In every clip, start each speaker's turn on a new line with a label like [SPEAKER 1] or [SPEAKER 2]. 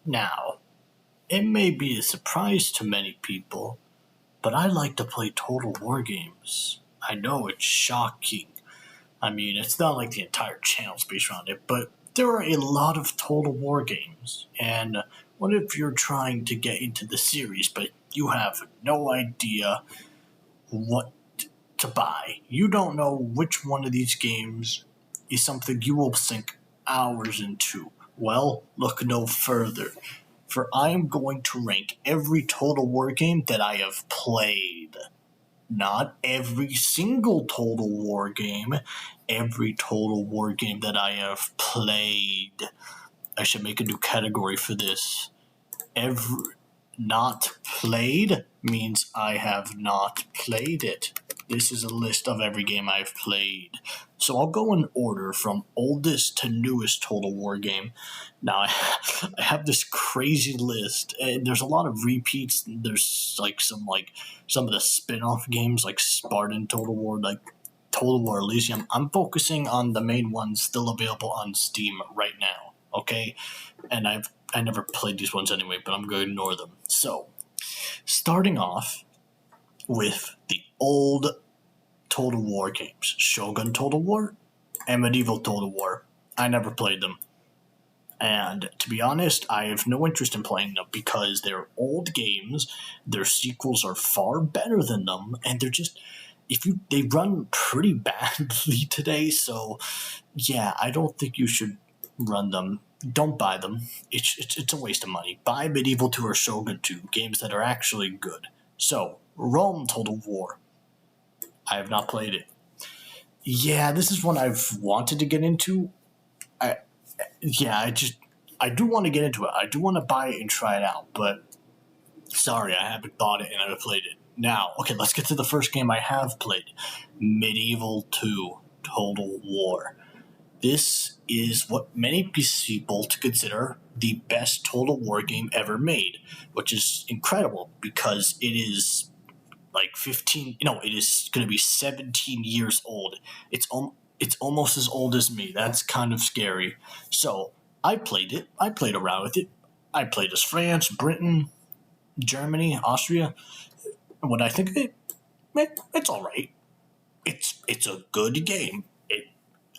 [SPEAKER 1] Now, it may be a surprise to many people, but I like to play Total War games. I know it's shocking. I mean, it's not like the entire channel's based around it, but there are a lot of Total War games. And what if you're trying to get into the series, but you have no idea what to buy? You don't know which one of these games is something you will sink hours into. Well, look no further, for I am going to rank every Total War game that I have played. Not every single Total War game, every Total War game that I have played. I should make a new category for this. Every not played means I have not played it. This is a list of every game I've played. So I'll go in order from oldest to newest Total War game. Now, I have this crazy list, and there's a lot of repeats. There's some of the spin-off games like Spartan Total War, like Total War Elysium. I'm focusing on the main ones still available on Steam right now, okay? And I never played these ones anyway, but I'm going to ignore them. So, starting off with the old Total War games, Shogun Total War and Medieval Total War. I never played them. And to be honest, I have no interest in playing them because they're old games, their sequels are far better than them, and they run pretty badly today, so yeah, I don't think you should run them. Don't buy them. It's a waste of money. Buy Medieval 2 or Shogun 2, games that are actually good. So, Rome Total War. I have not played it. Yeah, this is one I've wanted to get into. I do want to get into it. I do want to buy it and try it out, but sorry, I haven't bought it and I haven't played it. Now, okay, let's get to the first game I have played. Medieval 2 Total War. This is what many people consider the best Total War game ever made, which is incredible because it is like it is going to be 17 years old. It's almost as old as me. That's kind of scary. So I played it. I played around with it. I played as France, Britain, Germany, Austria. When I think of it, it's all right. It's a good game.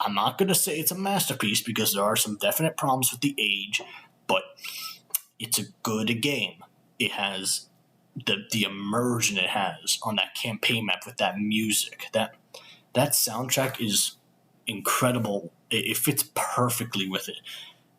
[SPEAKER 1] I'm not going to say it's a masterpiece because there are some definite problems with the age, but it's a good game. It has the immersion it has on that campaign map with that music. That soundtrack is incredible. It fits perfectly with it.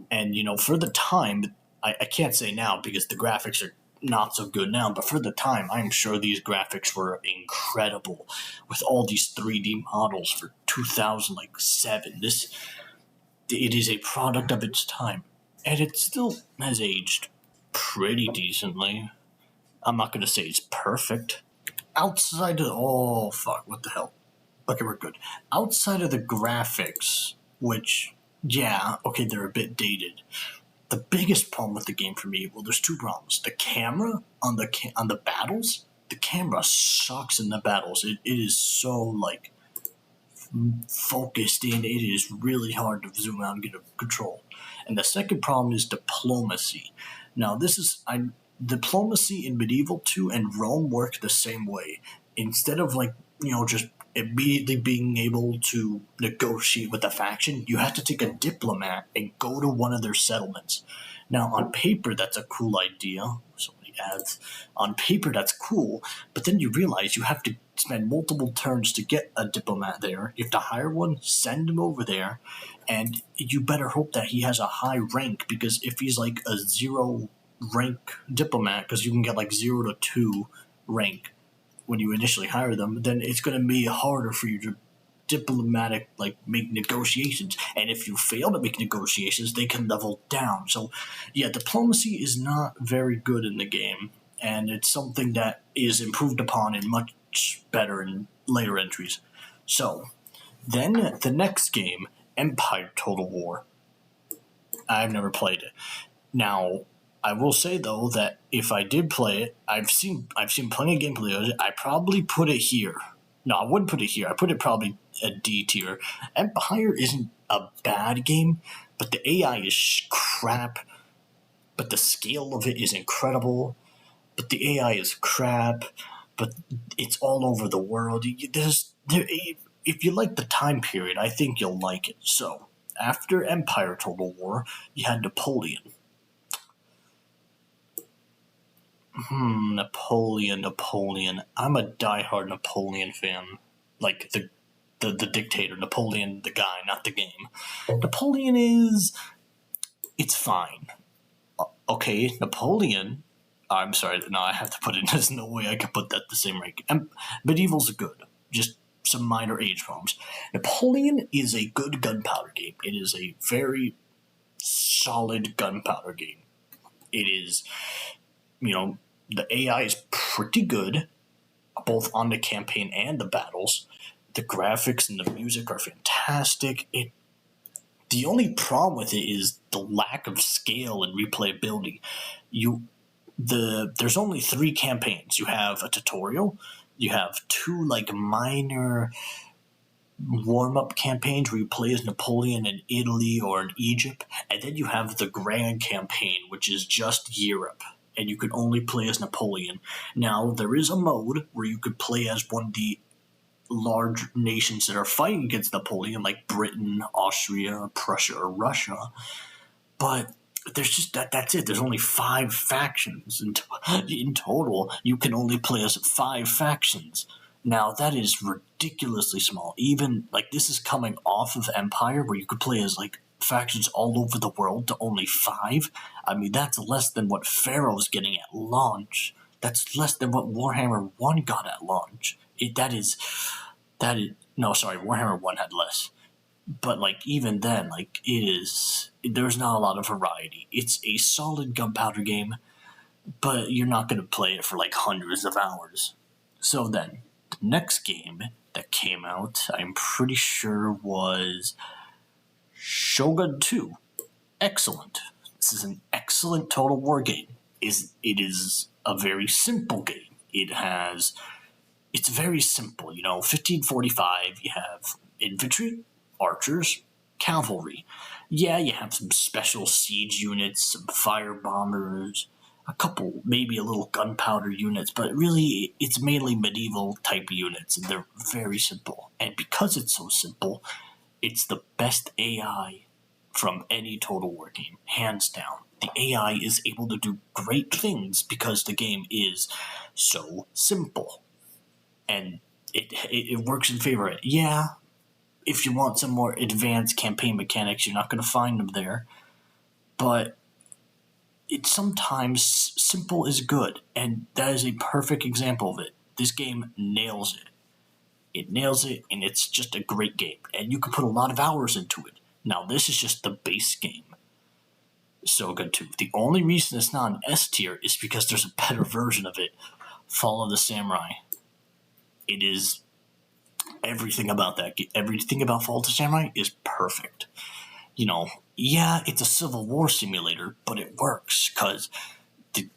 [SPEAKER 1] And, for the time, I can't say now because the graphics are not so good now, but for the time, I'm sure these graphics were incredible with all these 3D models for 2007. It is a product of its time, and it still has aged pretty decently. I'm not going to say it's perfect. Outside of... Oh, fuck, what the hell? Okay, we're good. Outside of the graphics, which, yeah, okay, they're a bit dated. The biggest problem with the game for me, well, there's two problems. The camera on the battles, the camera sucks in the battles. It is so, focused in. It is really hard to zoom out and get a control. And the second problem is diplomacy. Now, diplomacy in Medieval 2 and Rome work the same way. Instead of, just immediately being able to negotiate with a faction, you have to take a diplomat and go to one of their settlements. Now, on paper, that's a cool idea. So many ads. On paper, that's cool, but then you realize you have to spend multiple turns to get a diplomat there. You have to hire one, send him over there, and you better hope that he has a high rank, because if he's like a 0 rank diplomat, because you can get 0 to 2 rank when you initially hire them, then it's going to be harder for you to make negotiations. And if you fail to make negotiations, they can level down. So, yeah, diplomacy is not very good in the game, and it's something that is improved upon and much better in later entries. So, then the next game, Empire Total War. I've never played it. Now, I will say though that if I did play it, I've seen plenty of gameplay of it. I probably put it here. No, I wouldn't put it here. I put it probably a D tier. Empire isn't a bad game, but the AI is crap. but the scale of it is incredible. But the AI is crap. But it's all over the world. If you like the time period, I think you'll like it. So after Empire Total War, you had Napoleon. Napoleon. I'm a diehard Napoleon fan. Like the dictator, Napoleon, the guy, not the game. Napoleon it's fine. Okay, Napoleon. I'm sorry. No, I have to put it. There's no way I can put that the same rank. Medieval's good. Just some minor age problems. Napoleon is a good gunpowder game. It is a very solid gunpowder game. It is, the AI is pretty good, both on the campaign and the battles. The graphics and the music are fantastic. The only problem with it is the lack of scale and replayability. There's only 3 campaigns. You have a tutorial, you have 2 minor warm-up campaigns where you play as Napoleon in Italy or in Egypt, and then you have the grand campaign, which is just Europe, and you can only play as Napoleon. Now, there is a mode where you could play as one of the large nations that are fighting against Napoleon, like Britain, Austria, Prussia, or Russia, but there's just that's it. There's only 5 factions in total. You can only play as 5 factions. Now, that is ridiculously small. Even, this is coming off of Empire, where you could play as, factions all over the world to only 5. I mean, that's less than what Pharoah was getting at launch. That's less than what Warhammer 1 got at launch. No, sorry, Warhammer 1 had less. But, even then, there's not a lot of variety. It's a solid gunpowder game, but you're not going to play it for, hundreds of hours. So then, the next game that came out, I'm pretty sure, was Shogun 2. Excellent. This is an excellent Total War game. It is a very simple game. It's very simple. 1545, you have infantry, archers, cavalry. Yeah, you have some special siege units, some fire bombers, a couple, maybe a little gunpowder units, but really it's mainly medieval type units, and they're very simple. And because it's so simple, it's the best AI from any Total War game, hands down. The AI is able to do great things because the game is so simple. And it works in favor of it. Yeah, if you want some more advanced campaign mechanics, you're not going to find them there. But it's sometimes simple is good, and that is a perfect example of it. This game nails it. It nails it, and it's just a great game. And you can put a lot of hours into it. Now, this is just the base game. Shogun 2. The only reason it's not an S tier is because there's a better version of it, Fall of the Samurai. It is everything about that. Everything about Fall of the Samurai is perfect. Yeah, it's a Civil War simulator, but it works because the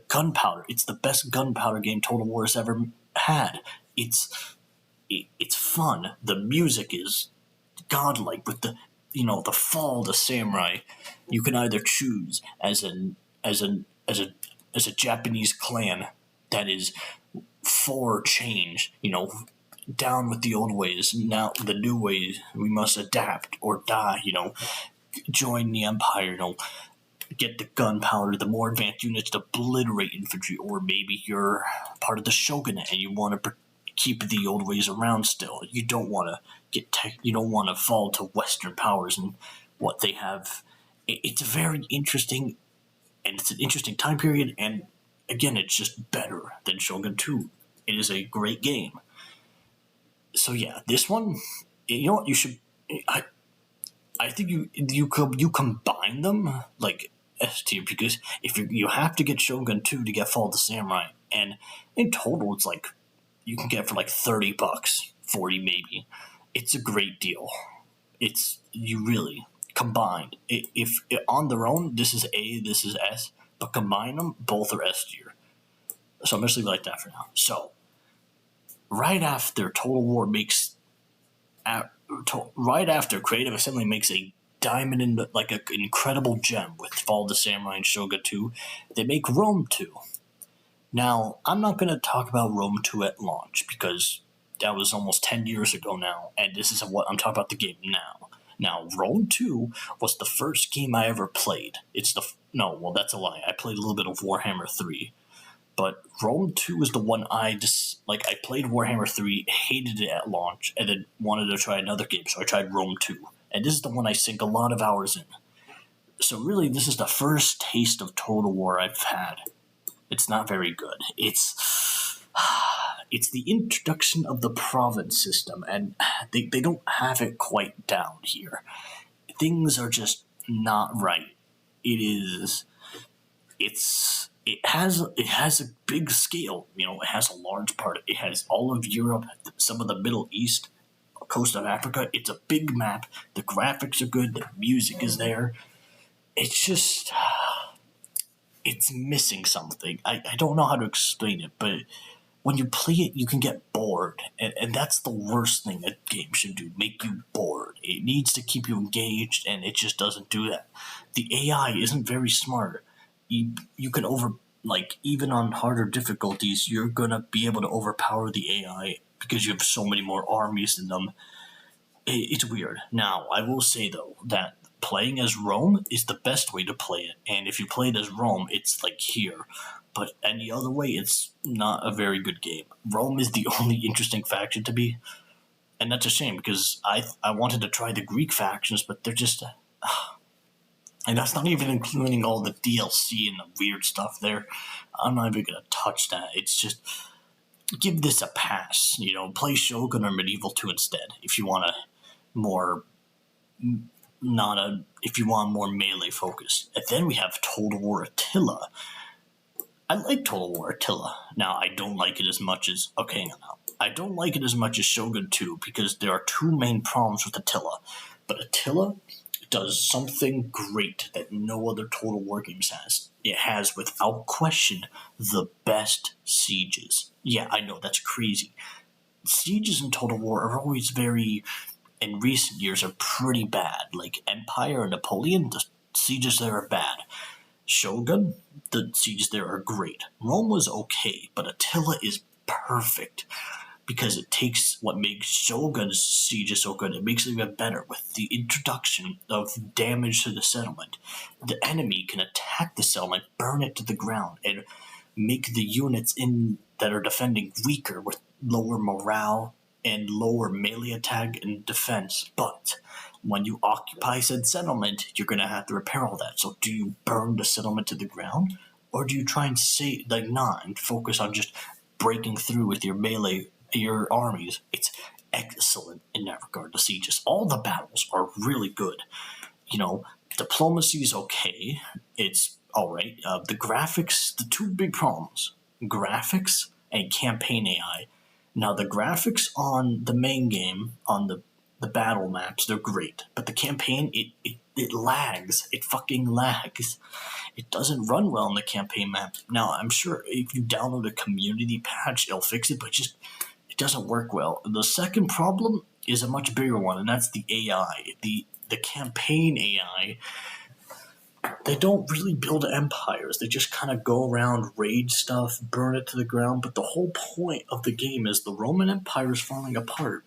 [SPEAKER 1] gunpowder. It's the best gunpowder game Total War has ever had. It's fun. The music is godlike with the Fall of the Samurai. You can either choose as a Japanese clan that is for change, down with the old ways, now the new ways, we must adapt or die, join the Empire, get the gunpowder, the more advanced units to obliterate infantry, or maybe you're part of the shogunate and you want to keep the old ways around still. You don't want to fall to Western powers and what they have. It's very interesting, and it's an interesting time period, and again, it's just better than Shogun 2. It is a great game. So yeah, this one, you should. I think you combine them like S tier, because if you have to get Shogun 2 to get Fall of the Samurai, and in total it's you can get for $30, 40 maybe. It's a great deal. You really combined. If on their own, this is A, this is S, but combine them, both are S tier. So I'm just leaving it like that for now. So right after Total War right after Creative Assembly makes a diamond in the, like an incredible gem with Fall of the Samurai and Shogun 2. They make Rome 2. Now, I'm not going to talk about Rome 2 at launch because that was almost 10 years ago now, and this is what I'm talking about the game now. Now, Rome 2 was the first game I ever played. That's a lie. I played a little bit of Warhammer 3. But Rome 2 is the one I played Warhammer 3, hated it at launch, and then wanted to try another game, so I tried Rome 2. And this is the one I sink a lot of hours in. So really, this is the first taste of Total War I've had. It's not very good. It's the introduction of the province system, and they don't have it quite down here. Things are just not right. It has a big scale. It has a large part. It has all of Europe, some of the Middle East, coast of Africa. It's a big map. The graphics are good. The music is there. It's just, it's missing something. I don't know how to explain it, but when you play it, you can get bored. And that's the worst thing a game should do, make you bored. It needs to keep you engaged, and it just doesn't do that. The AI isn't very smart. You can even on harder difficulties, you're going to be able to overpower the AI because you have so many more armies than them. It's weird. Now, I will say, though, that playing as Rome is the best way to play it. And if you play it as Rome, it's like here. But any other way, it's not a very good game. Rome is the only interesting faction to me. And that's a shame because I wanted to try the Greek factions, but they're just... and that's not even including all the DLC and the weird stuff there. I'm not even going to touch that. It's just... give this a pass. Play Shogun or Medieval 2 instead if you want more melee focus. And then we have Total War Attila. I like Total War Attila. Now, I don't like it as much as... I don't like it as much as Shogun 2 because there are two main problems with Attila. But Attila does something great that no other Total War games has. It has, without question, the best sieges. Yeah, I know, that's crazy. Sieges in Total War are always in recent years, are pretty bad. Like Empire and Napoleon, the sieges there are bad. Shogun, the sieges there are great. Rome was okay, but Attila is perfect because it takes what makes Shogun's sieges so good, it makes it even better with the introduction of damage to the settlement. The enemy can attack the settlement, burn it to the ground, and make the units that are defending weaker with lower morale and lower melee attack and defense. But when you occupy said settlement, you're going to have to repair all that. So do you burn the settlement to the ground? Or do you try and and focus on just breaking through with your armies? It's excellent in that regard, the sieges. All the battles are really good. Diplomacy is okay. It's alright. The graphics, the two big problems. Graphics and campaign AI. Now, the graphics on the main game, on the battle maps, they're great. But the campaign, it lags. It fucking lags. It doesn't run well on the campaign map. Now, I'm sure if you download a community patch, it'll fix it, but it doesn't work well. The second problem is a much bigger one, and that's the AI. The campaign AI, they don't really build empires. They just kind of go around, raid stuff, burn it to the ground. But the whole point of the game is the Roman Empire is falling apart.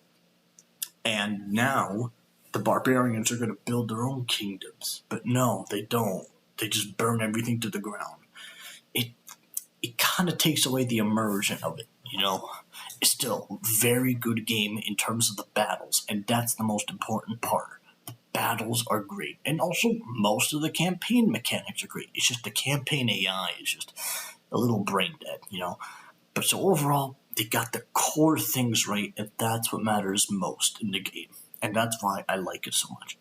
[SPEAKER 1] And now the barbarians are going to build their own kingdoms. But no, they don't. They just burn everything to the ground. It kind of takes away the immersion of it, It's still a very good game in terms of the battles, and that's the most important part. Battles are great, and also most of the campaign mechanics are great. It's just the campaign AI is just a little brain dead, But so overall, they got the core things right, and that's what matters most in the game, and that's why I like it so much.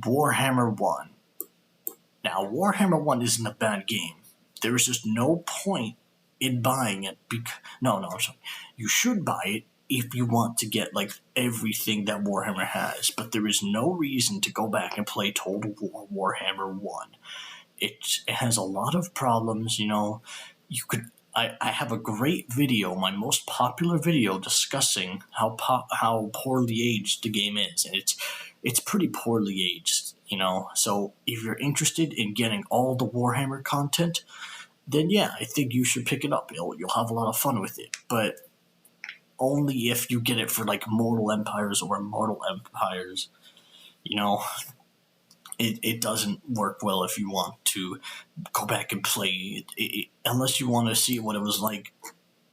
[SPEAKER 1] Warhammer 1. Now, Warhammer 1 isn't a bad game. There is just no point in buying it. I'm sorry. You should buy it if you want to get everything that Warhammer has, but there is no reason to go back and play Total War Warhammer 1. It has a lot of problems, I have a great video, my most popular video, discussing how poorly aged the game is, and it's pretty poorly aged. So if you're interested in getting all the Warhammer content, then yeah, I think you should pick it up. You'll have a lot of fun with it, but only if you get it for like Mortal Empires or Immortal Empires. You know, it doesn't work well if you want to go back and play it, unless you want to see what it was like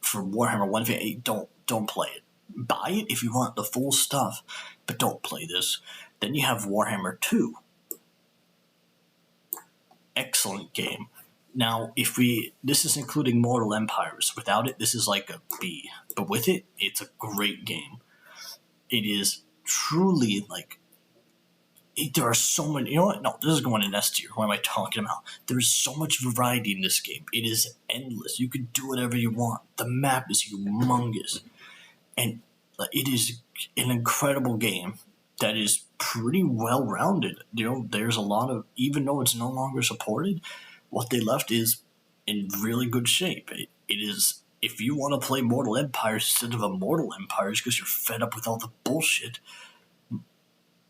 [SPEAKER 1] for Warhammer 1.8. Don't play it. Buy it if you want the full stuff, but don't play this. Then you have Warhammer 2. Excellent game. Now, this is including Mortal Empires. Without it, this is like a B. But with it, it's a great game. It is truly like, there are so many. You know what? No, this is going in S tier. What am I talking about? There is so much variety in this game. It is endless. You can do whatever you want. The map is humongous. And it is an incredible game that is pretty well rounded. There's a lot of, even though it's no longer supported, what they left is in really good shape. It is, if you want to play Mortal Empires instead of Immortal Empires because you're fed up with all the bullshit,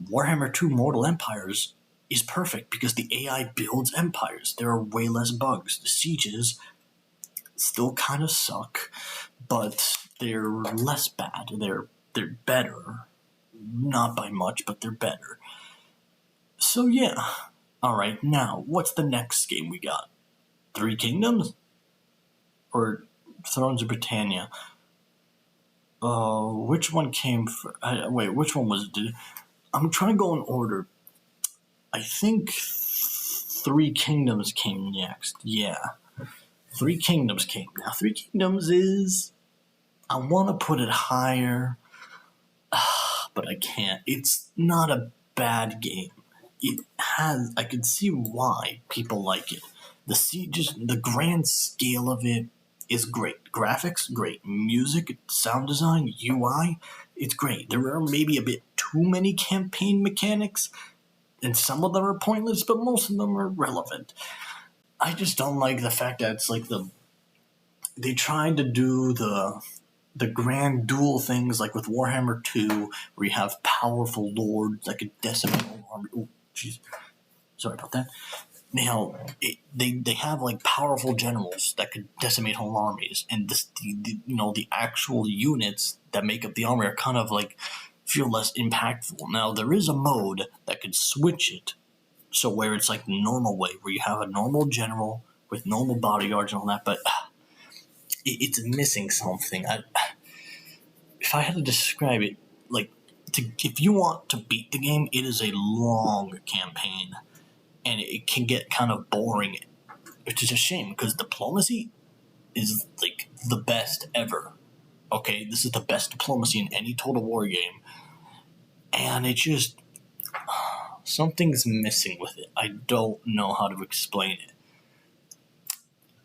[SPEAKER 1] Warhammer 2 Mortal Empires is perfect because the AI builds empires. There are way less bugs. The sieges still kind of suck, but they're less bad. They're better. Not by much, but they're better. So yeah. Alright, now, what's the next game we got? Three Kingdoms? Or Thrones of Britannia? Which one came first? Wait, which one was it? I'm trying to go in order. I think Three Kingdoms came next. Yeah. Three Kingdoms came. Now, Three Kingdoms is... I want to put it higher, but I can't. It's not a bad game. I can see why people like it. The grand scale of it is great. Graphics, great. Music, sound design, UI, it's great. There are maybe a bit too many campaign mechanics, and some of them are pointless, but most of them are relevant. I just don't like the fact that it's like they tried to do the grand duel things like with Warhammer 2, where you have powerful lords that could decimate an army. Oh, jeez. Sorry about that. Now, they have like powerful generals that could decimate whole armies, and the actual units that make up the army are kind of like feel less impactful. Now, there is a mode that could switch it, so where it's like the normal way, where you have a normal general with normal bodyguards and all that, but it's missing something. If I had to describe it, like, if you want to beat the game, it is a long campaign, and it can get kind of boring, which is a shame, because diplomacy is, like, the best ever. Okay, this is the best diplomacy in any Total War game, and it just... something's missing with it. I don't know how to explain it.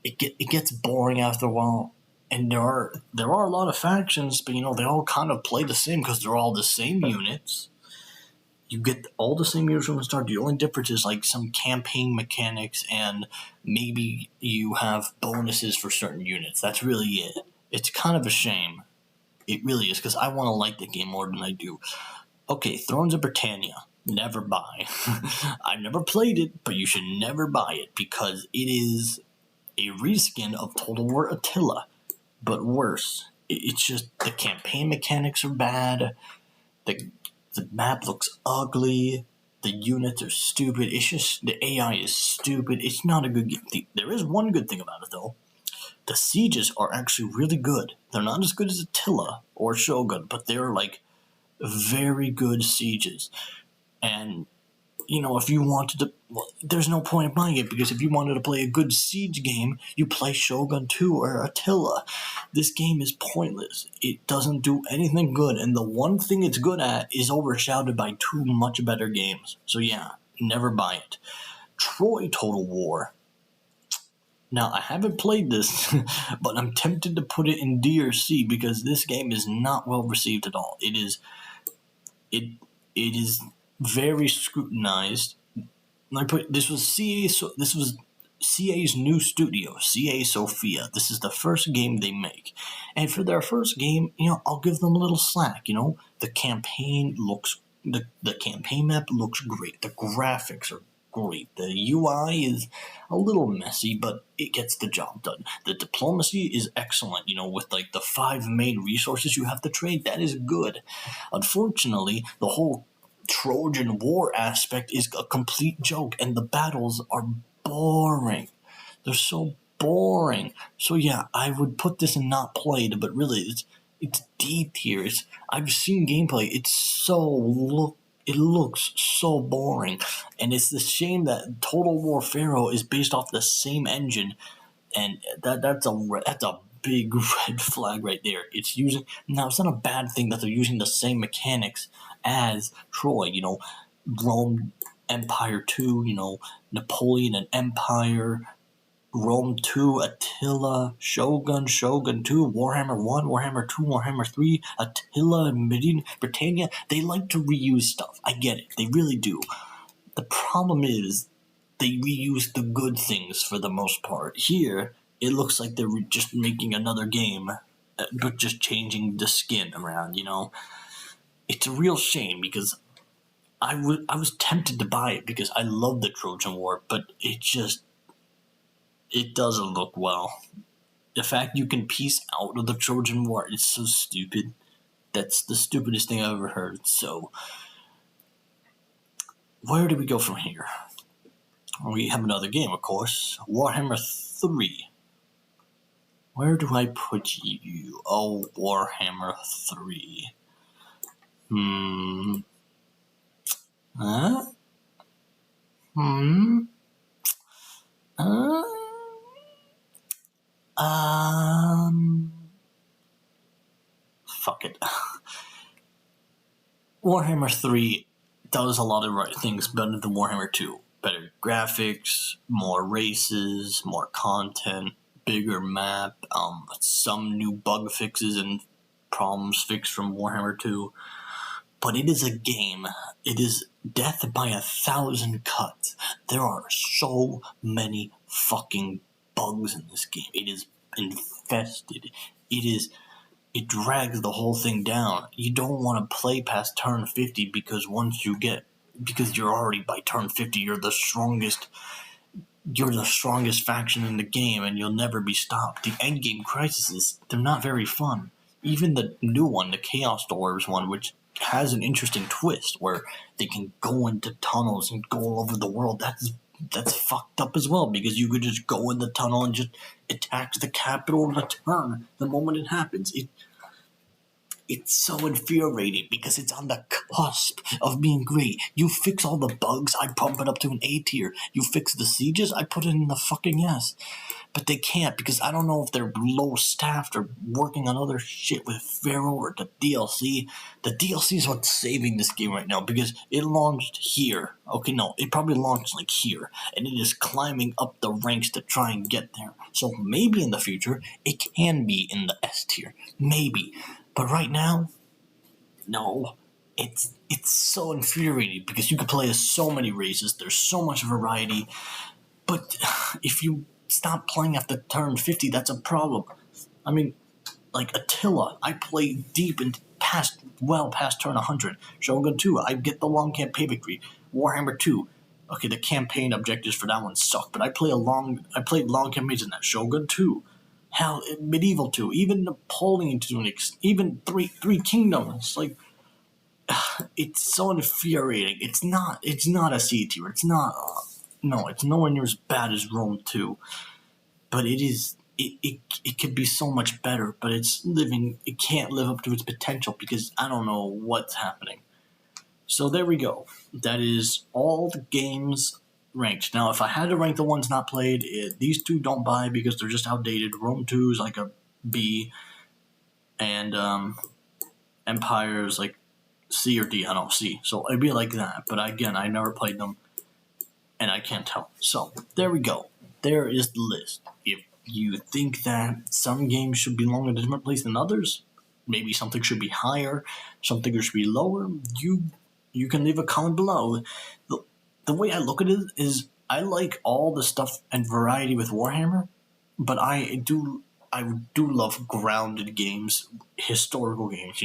[SPEAKER 1] It gets boring after a while, and there are a lot of factions, but they all kind of play the same because they're all the same units. You get all the same units from the start. The only difference is like some campaign mechanics, and maybe you have bonuses for certain units. That's really it. It's kind of a shame. It really is, because I want to like the game more than I do. Okay, Thrones of Britannia. Never buy. I've never played it, but you should never buy it because it is a reskin of Total War Attila, but worse. It's just the campaign mechanics are bad. The map looks ugly. The units are stupid. It's just the AI is stupid. It's not a good game. There is one good thing about it though. The sieges are actually really good. They're not as good as Attila or Shogun, but they're like very good sieges. And if you wanted to... well, there's no point in buying it, because if you wanted to play a good siege game, you play Shogun 2 or Attila. This game is pointless. It doesn't do anything good, and the one thing it's good at is overshadowed by two much better games. So yeah, never buy it. Troy Total War. Now, I haven't played this, but I'm tempted to put it in D or C, because this game is not well received at all. It is very scrutinized. This was CA's new studio, CA Sophia. This is the first game they make, and for their first game, I'll give them a little slack. The campaign looks the campaign map looks great. The graphics are great. The UI is a little messy, but it gets the job done. The diplomacy is excellent, with like the 5 main resources you have to trade. That is good. Unfortunately, the whole Trojan War aspect is a complete joke, and the battles are boring. They're so boring. So yeah, I would put this in not played, but really, it's D tier. I've seen gameplay. It looks so boring, and it's the shame that Total War Pharaoh is based off the same engine, and that's a big red flag right there. It's not a bad thing that they're using the same mechanics as Troy. Rome Empire 2. Napoleon and Empire. Rome 2, Attila, Shogun, Shogun 2, Warhammer 1, Warhammer 2, Warhammer 3, Attila, and Britannia. They like to reuse stuff. I get it. They really do. The problem is they reuse the good things for the most part. Here, it looks like they're just making another game, but just changing the skin around, It's a real shame because I was tempted to buy it because I love the Trojan War, but it doesn't look well. The fact you can piece out of the Trojan War is so stupid. That's the stupidest thing I've ever heard. So, where do we go from here? We have another game, of course. Warhammer 3. Where do I put you? Oh, Warhammer 3. Huh? Fuck it. Warhammer 3 does a lot of right things better than Warhammer 2. Better graphics, more races, more content, bigger map, some new bug fixes and problems fixed from Warhammer 2. But it is a game. It is death by 1,000 cuts. There are so many fucking bugs in this game. It is infested. It drags the whole thing down. You don't want to play past turn 50 because because you're already by turn 50, you're the strongest faction in the game and you'll never be stopped. The endgame crises, they're not very fun. Even the new one, the Chaos Dwarves one, which has an interesting twist where they can go into tunnels and go all over the world. That's fucked up as well because you could just go in the tunnel and just attack the capital in a turn the moment it happens. It's so infuriating because it's on the cusp of being great. You fix all the bugs, I pump it up to an A tier. You fix the sieges, I put it in the fucking S. But they can't because I don't know if they're low-staffed or working on other shit with Pharoah or the DLC. The DLC is what's saving this game right now because it launched here. Okay, no, it probably launched like here. And it is climbing up the ranks to try and get there. So maybe in the future, it can be in the S tier. Maybe. But right now, no. It's so infuriating because you can play as so many races. There's so much variety. But if you stop playing after turn 50, that's a problem. I mean, like Attila, I play deep and past turn 100. Shogun 2, I get the long campaign victory. Warhammer 2, okay, the campaign objectives for that one suck, but I played long campaigns in that. Shogun 2. Hell, Medieval 2, even Napoleon 2, even Three Kingdoms. Like, it's so infuriating. It's not a C tier. It's not. No, it's nowhere near as bad as Rome 2. But it is. It could be so much better. But it can't live up to its potential because I don't know what's happening. So there we go. That is all the games ranked. Now, if I had to rank the ones not played, these two don't buy because they're just outdated. Rome 2 is like a B, and Empire is like C or D. I don't know, C. So it'd be like that. But again, I never played them, and I can't tell. So there we go. There is the list. If you think that some games should belong in a different place than others, maybe something should be higher, something should be lower, you can leave a comment below. The way I look at it is I like all the stuff and variety with Warhammer, but I do love grounded games, historical games,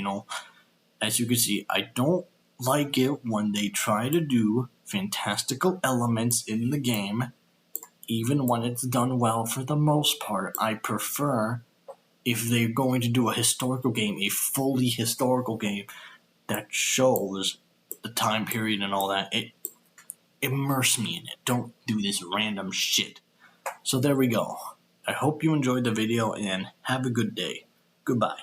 [SPEAKER 1] As you can see, I don't like it when they try to do fantastical elements in the game, even when it's done well for the most part. I prefer, if they're going to do a historical game, a fully historical game that shows the time period and all that. It immerse me in it. Don't do this random shit. So there we go. I hope you enjoyed the video and have a good day. Goodbye.